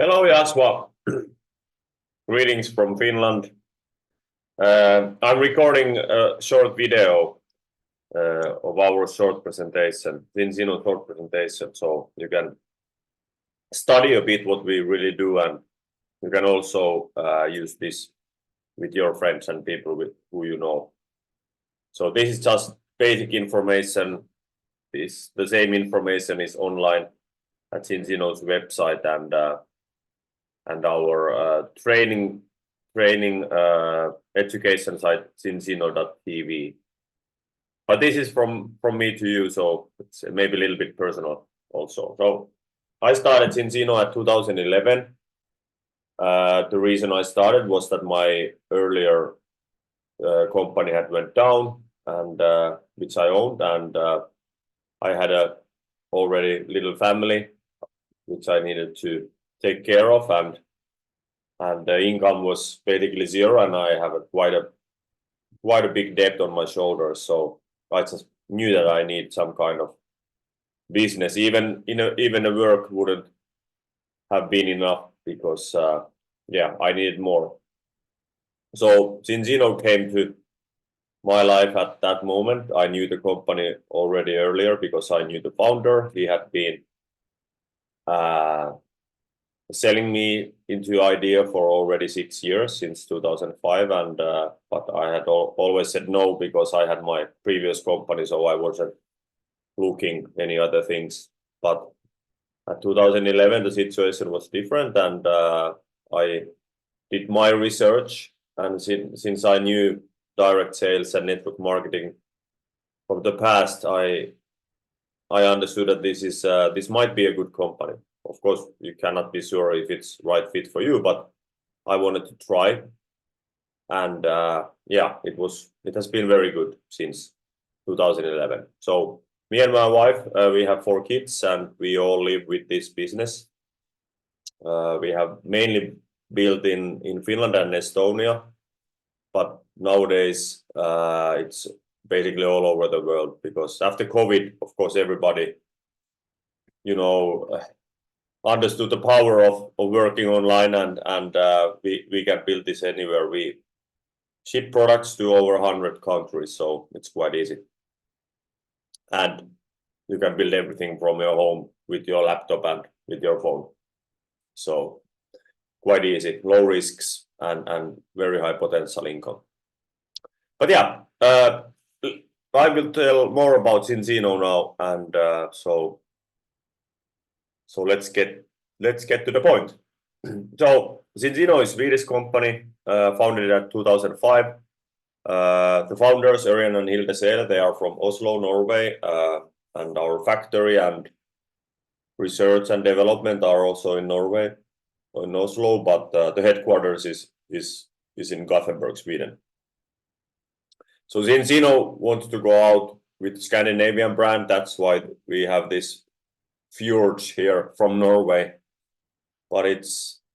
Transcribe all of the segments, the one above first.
Hello, Jaswa. Greetings from Finland. I'm recording a short video of our short presentation, Zinzino short presentation, so you can study a bit what we really do, and you can also use this with your friends and people who you know. So this is just basic information. The same information is online at Zinzino's website and our training education site zinzino.tv. But this is from me to you, so it's maybe a little bit personal also. So I started Zinzino at 2011. The reason I started was that my earlier company had went down, and which I owned, and I had a already little family which I needed to take care of, and the income was basically zero, and I have quite a big debt on my shoulders. So I just knew that I need some kind of business. Even the work wouldn't have been enough because I needed more. So Zinzino came to my life at that moment. I knew the company already earlier because I knew the founder. He had been selling me into idea for already 6 years, since 2005, and but I had always said no because I had my previous company, so I wasn't looking any other things. But at 2011 the situation was different, and I did my research, and since I knew direct sales and network marketing from the past, I understood that this might be a good company. Of course, you cannot be sure if it's right fit for you, but I wanted to try, and it has been very good since 2011. So me and my wife, we have 4 kids, and we all live with this business. We have mainly built in Finland and Estonia, but nowadays it's basically all over the world, because after COVID, of course, everybody, understood the power of working online, and we can build this anywhere. We ship products to over 100 countries, so it's quite easy. And you can build everything from your home with your laptop and with your phone. So quite easy, low risks, and very high potential income. But yeah, I will tell more about Zinzino now, and so let's get to the point. So Zinzino is a Swedish company, founded in 2005. The founders, Örjan and Hilde Seele, they are from Oslo, Norway, and our factory and research and development are also in Norway, in Oslo, but the headquarters is in Gothenburg, Sweden. So Zinzino wants to go out with Scandinavian brand. That's why we have this fjord here from Norway. But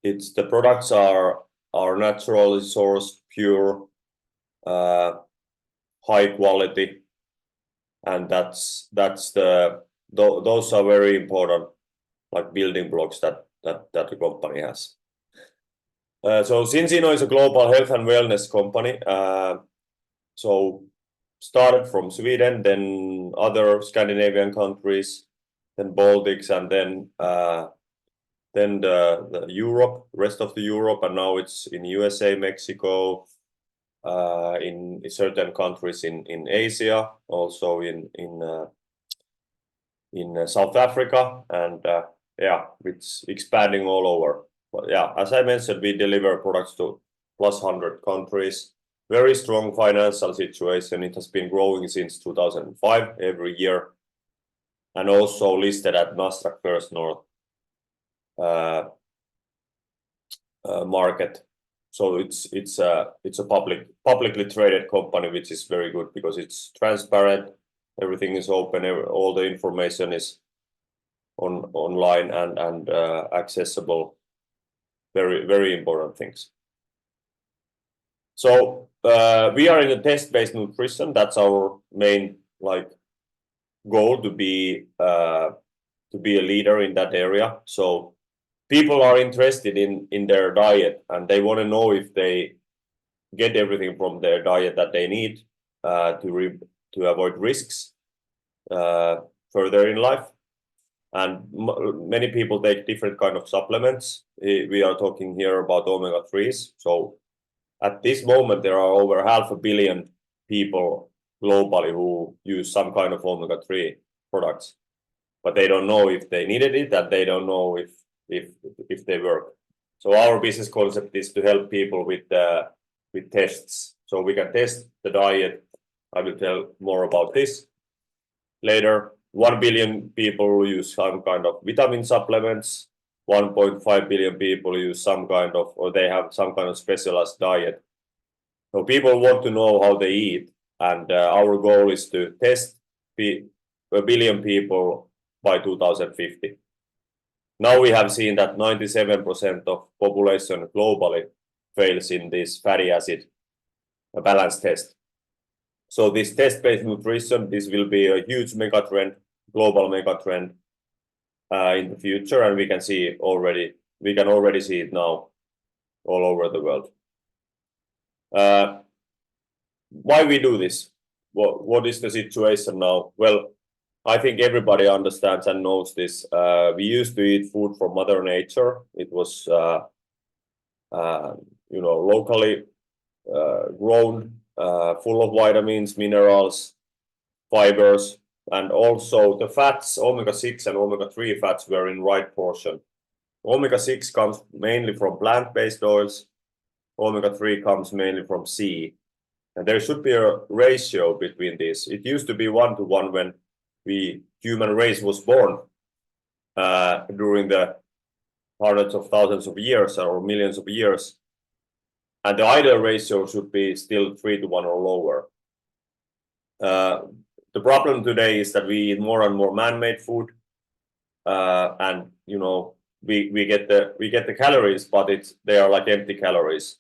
the products are naturally sourced, pure, high quality, and those are very important, like building blocks that the company has. So Zinzino is a global health and wellness company. So started from Sweden, then other Scandinavian countries, then Baltics, and then the Europe, rest of the Europe, and now it's in USA, Mexico, in certain countries in Asia, also in South Africa, and it's expanding all over. But yeah, as I mentioned, we deliver products to plus 100 countries. Very strong financial situation. It has been growing since 2005 every year, and also listed at Nasdaq First North market. So it's a publicly traded company, which is very good because it's transparent. Everything is open. All the information is online and accessible. Very, very important things. So we are in a test-based nutrition. That's our main goal, to be a leader in that area. So people are interested in their diet, and they want to know if they get everything from their diet that they need to avoid risks further in life. And many people take different kind of supplements. We are talking here about omega-3s. So at this moment, there are over 500 million people globally who use some kind of omega-3 products, but they don't know if they needed it, and they don't know if they work. So our business concept is to help people with tests. So we can test the diet. I will tell more about this later. 1 billion people use some kind of vitamin supplements. 1.5 billion people use some kind of, or they have some kind of specialized diet. So people want to know how they eat, and our goal is to test 1 billion people by 2050. Now we have seen that 97% of population globally fails in this fatty acid balance test. So this test-based nutrition, this will be a huge mega trend, global mega trend in the future, and we can already see it now all over the world. Why we do this? What is the situation now? Well, I think everybody understands and knows this. We used to eat food from Mother Nature. It was locally grown, full of vitamins, minerals, fibers, and also the fats, omega-6 and omega-3 fats were in right portion. Omega-6 comes mainly from plant-based oils. Omega-3 comes mainly from sea. And there should be a ratio between these. It used to be 1-to-1 when the human race was born during the hundreds of thousands of years or millions of years. And the ideal ratio should be still 3-to-1 or lower. The problem today is that we eat more and more man-made food, and we get the calories, but they are like empty calories.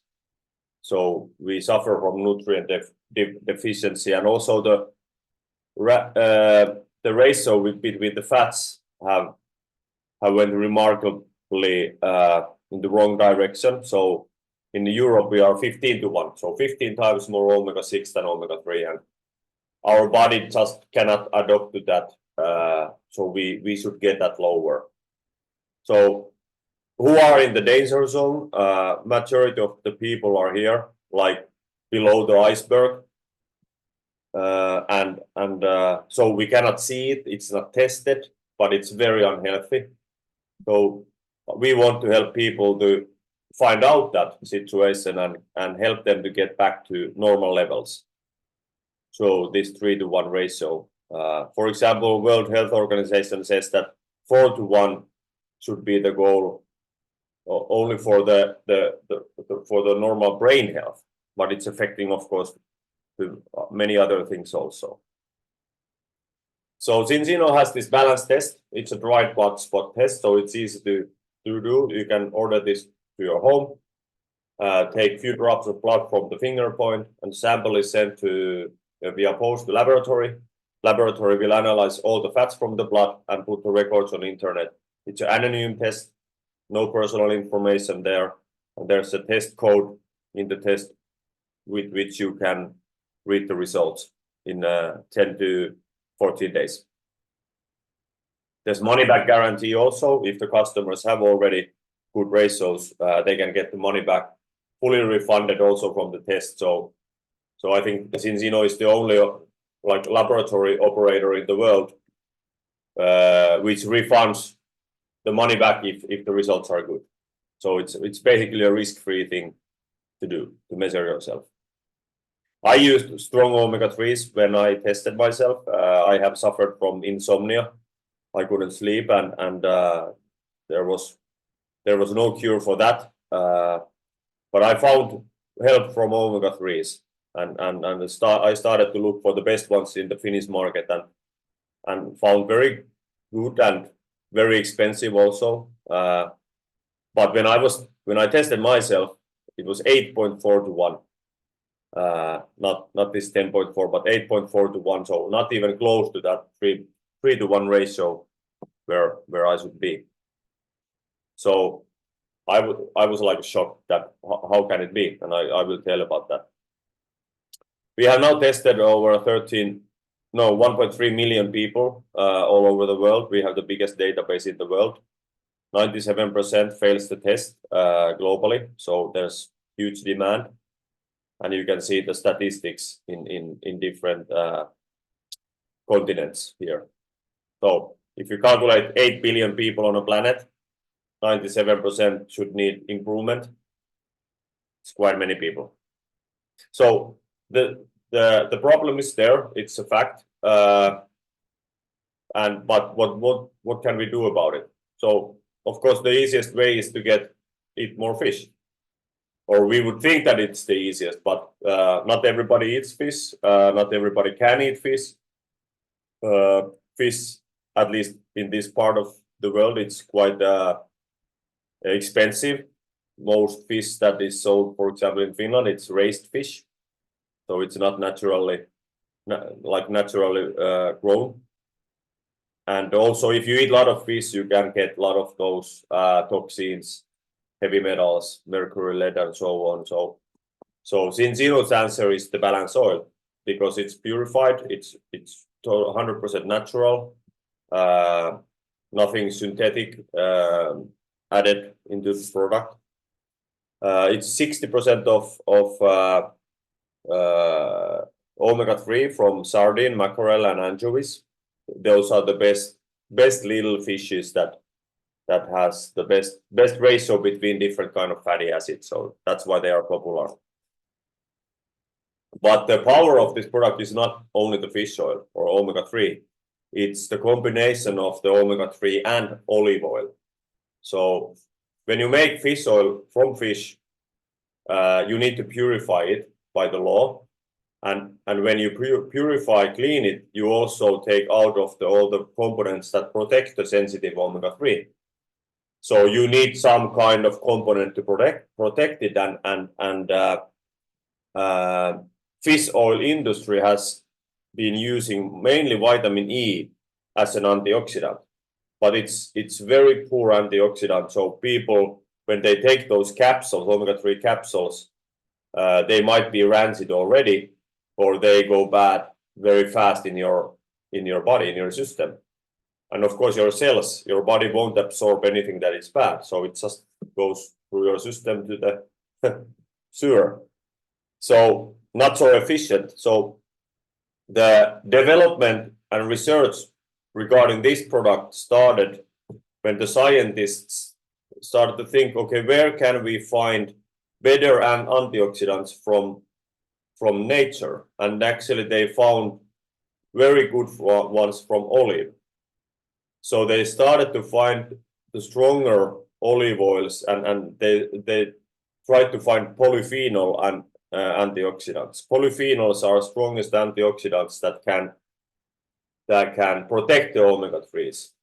So we suffer from nutrient deficiency, and also the ratio between the fats have went remarkably in the wrong direction. So in Europe we are 15-to-1, so 15 times more omega-6 than omega-3, and our body just cannot adapt to that. So we should get that lower. So who are in the danger zone? Majority of the people are here, like below the iceberg, and so we cannot see it. It's not tested, but it's very unhealthy. So we want to help people to find out that situation and help them to get back to normal levels. So this 3-to-1 ratio. For example, World Health Organization says that 4-to-1 should be the goal only for the normal brain health, but it's affecting, of course, to many other things also. So Zinzino has this balance test. It's a dry blood spot test, so it's easy to do. You can order this to your home, take few drops of blood from the finger point, and sample is sent to via post to laboratory. Laboratory will analyze all the fats from the blood and put the records on the internet. It's an anonymous test, no personal information there. And there's a test code in the test with which you can read the results in 10 to 14 days. There's money back guarantee also. If the customers have already good ratios, they can get the money back fully refunded also from the test. So I think Zinzino is the only laboratory operator in the world which refunds the money back if the results are good. So it's basically a risk-free thing to do, to measure yourself. I used strong omega-3s when I tested myself. I have suffered from insomnia. I couldn't sleep, and there was no cure for that. But I found help from omega-3s, and I started to look for the best ones in the Finnish market, and found very good and very expensive also. But when I tested myself, it was 8.4-to-1. Not this 10.4, but 8.4-to-1. So not even close to that 3-to-1 ratio where I should be. So I was like shocked that how can it be, and I will tell about that. We have now tested over 1.3 million people all over the world. We have the biggest database in the world. 97% fails the test globally, so there's huge demand, and you can see the statistics in different continents here. So if you calculate 8 billion people on a planet, 97% should need improvement. It's quite many people. So the problem is there. It's a fact. But what can we do about it? So of course the easiest way is to eat more fish, or we would think that it's the easiest, but not everybody eats fish. Not everybody can eat fish. Fish, at least in this part of the world, it's quite expensive. Most fish that is sold, for example, in Finland, it's raised fish, so it's not naturally grown. And also, if you eat a lot of fish, you can get a lot of those toxins, heavy metals, mercury, lead, and so on. So Zinzino's answer is the balanced oil, because it's purified, it's 100% natural, nothing synthetic added into the product. It's 60% of omega-3 from sardine, mackerel, and anchovies. Those are the best little fishes that has the best ratio between different kind of fatty acids. So that's why they are popular. But the power of this product is not only the fish oil or omega-3. It's the combination of the omega-3 and olive oil. So when you make fish oil from fish, you need to purify it by the law. And when you clean it, you also take out of all the components that protect the sensitive omega-3. So you need some kind of component to protect it, and fish oil industry has been using mainly vitamin E as an antioxidant, but it's very poor antioxidant. So people, when they take those capsules, omega-3 capsules, they might be rancid already, or they go bad very fast in your body, in your system. And of course, your cells, your body won't absorb anything that is bad, so it just goes through your system to the sewer. So not so efficient. So the development and research regarding this product started when the scientists started to think, okay, where can we find better antioxidants from nature? And actually they found very good ones from olive. So they started to find the stronger olive oils, and they tried to find polyphenol and antioxidants. Polyphenols are strongest antioxidants that can protect the omega-3s.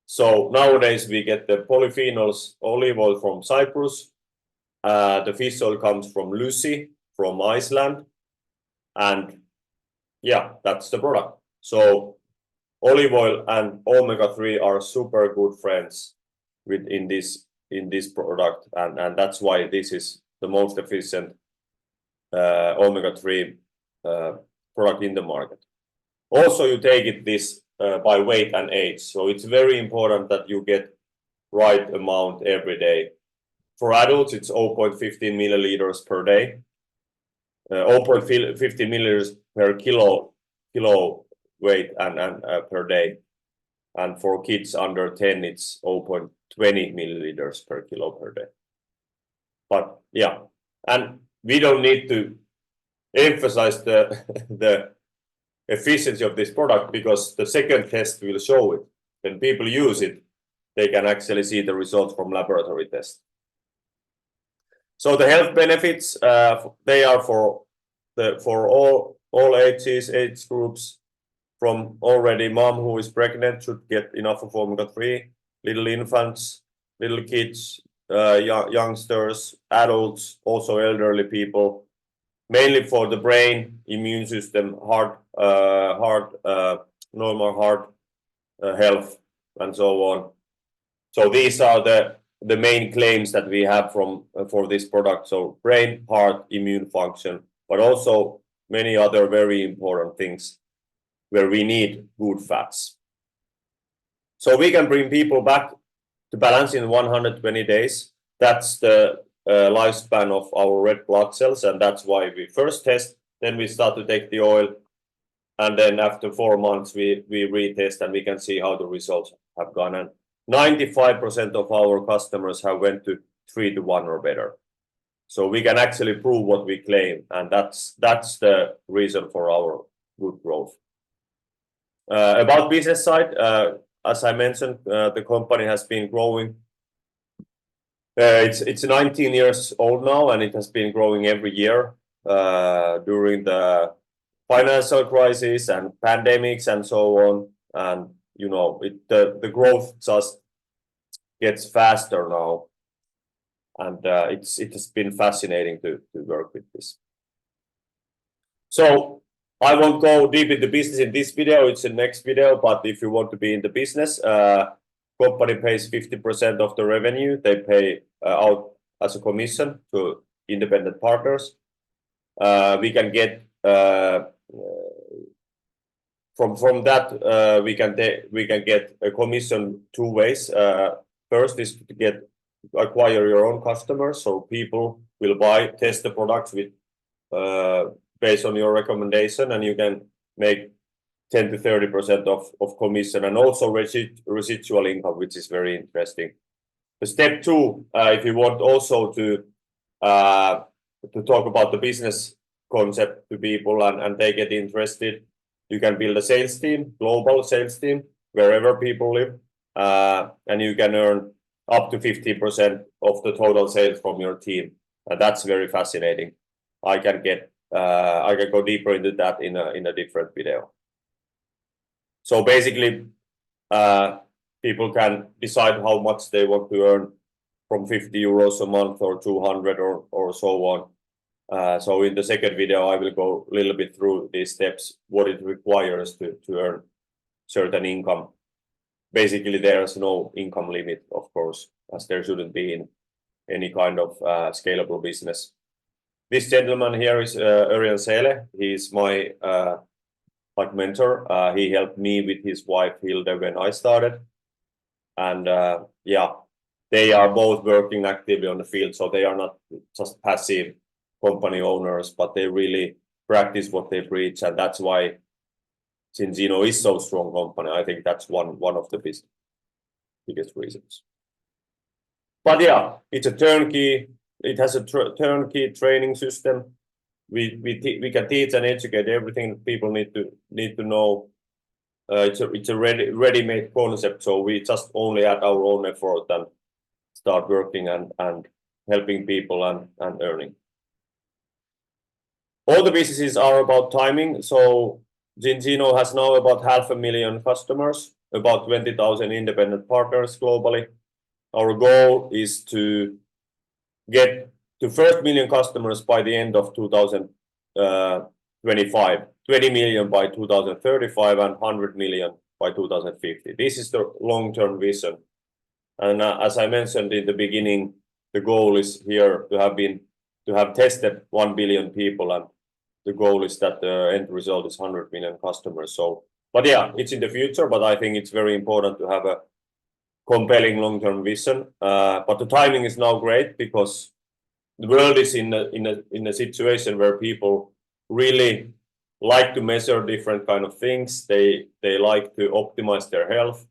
So nowadays we get the polyphenols olive oil from Cyprus. The fish oil comes from Lucy from Iceland, and yeah, that's the product. So olive oil and omega-3 are super good friends in this product, and that's why this is the most efficient omega-3 product in the market. Also, you take this by weight and age, so it's very important that you get right amount every day. For adults, it's 0.15 milliliters per day, 0.50 milliliters per kilo weight and per day, and for kids under 10, it's 0.20 milliliters per kilo per day. But yeah, and we don't need to emphasize the efficiency of this product, because the second test will show it. When people use it, they can actually see the results from laboratory tests. So the health benefits, they are for all ages, age groups. From already mom who is pregnant should get enough of omega-3, little infants, little kids, youngsters, adults, also elderly people, mainly for the brain, immune system, heart, normal heart health, and so on. So these are the the main claims that we have for this product. So brain, heart, immune function, but also many other very important things where we need good fats. So we can bring people back to balance in 120 days. That's the lifespan of our red blood cells, and that's why we first test, then we start to take the oil, and then after 4 months we retest and we can see how the results have gone. And 95% of our customers have went to 3-to-1 or better. So we can actually prove what we claim, and that's the reason for our good growth. About business side, as I mentioned, the company has been growing. It's 19 years old now, and it has been growing every year during the financial crisis and pandemics and so on. And you know, the growth just gets faster now, and it has been fascinating to work with this. So I won't go deep into business in this video, it's the next video, but if you want to be in the business, company pays 50% of the revenue. They pay out as a commission to independent partners. We can get from that we can get a commission 2 ways. First is to acquire your own customers, so people will test the products with based on your recommendation, and you can make 10 to 30% of commission, and also residual income, which is very interesting. The step 2, if you want also to talk about the business concept to people and they get interested, you can build a sales team, global sales team, wherever people live, and you can earn up to 50% of the total sales from your team. That's very fascinating. I can go deeper into that in a different video. So basically, people can decide how much they want to earn, from 50 euros a month or 200 or so on. So in the second video, I will go a little bit through these steps, what it requires to earn certain income. Basically, there's no income limit, of course, as there shouldn't be in any kind of scalable business. This gentleman here is Örjan Seele. He's my mentor. He helped me with his wife Hilde when I started, and yeah, they are both working actively on the field, so they are not just passive company owners, but they really practice what they preach, and that's why Zinzino is so strong company. I think that's one of the biggest reasons. But yeah, it's a turnkey. It has a turnkey training system. We can teach and educate everything people need to know. It's a ready-made concept, so we just only add our own effort and start working and helping people and earning. All the businesses are about timing. So Zinzino has now about 500,000 customers, about 20,000 independent partners globally. Our goal is to get to first million customers by the end of 2025, 20 million by 2035, and 100 million by 2050. This is the long-term vision. And as I mentioned in the beginning, the goal is here to have tested 1 billion people, and the goal is that the end result is 100 million customers. So, but yeah, it's in the future, but I think it's very important to have a compelling long-term vision. But the timing is now great because the world is in a situation where people really like to measure different kind of things. They like to optimize their health.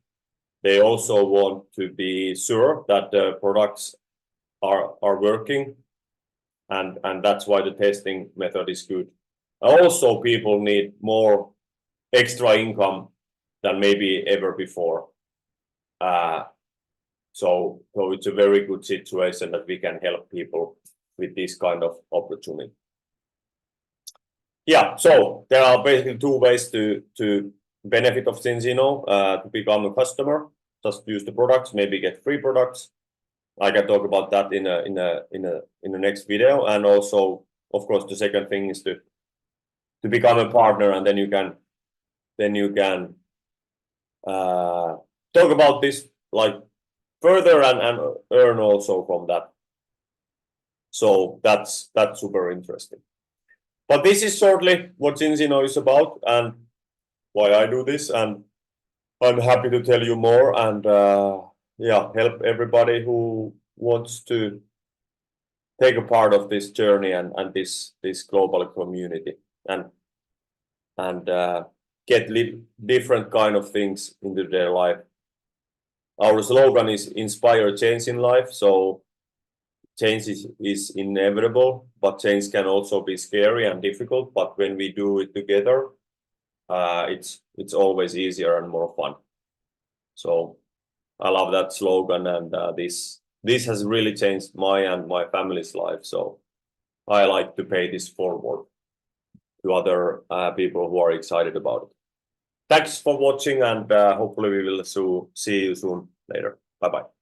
They also want to be sure that the products are working, and that's why the testing method is good. Also, people need more extra income than maybe ever before. So it's a very good situation that we can help people with this kind of opportunity. Yeah, so there are basically 2 ways to benefit of Zinzino, to become a customer. Just use the products, maybe get free products. I can talk about that in the next video. And also, of course, the second thing is to become a partner, and then you can talk about this like further and earn also from that. So that's super interesting. But this is shortly what Zinzino is about and why I do this, and I'm happy to tell you more and help everybody who wants to take a part of this journey and this global community and get different kind of things into their life. Our slogan is inspire change in life. So change is inevitable, but change can also be scary and difficult. But when we do it together, it's always easier and more fun. So I love that slogan, and this has really changed my and my family's life. So I like to pay this forward to other people who are excited about it. Thanks for watching, and hopefully we will see you soon later. Bye bye.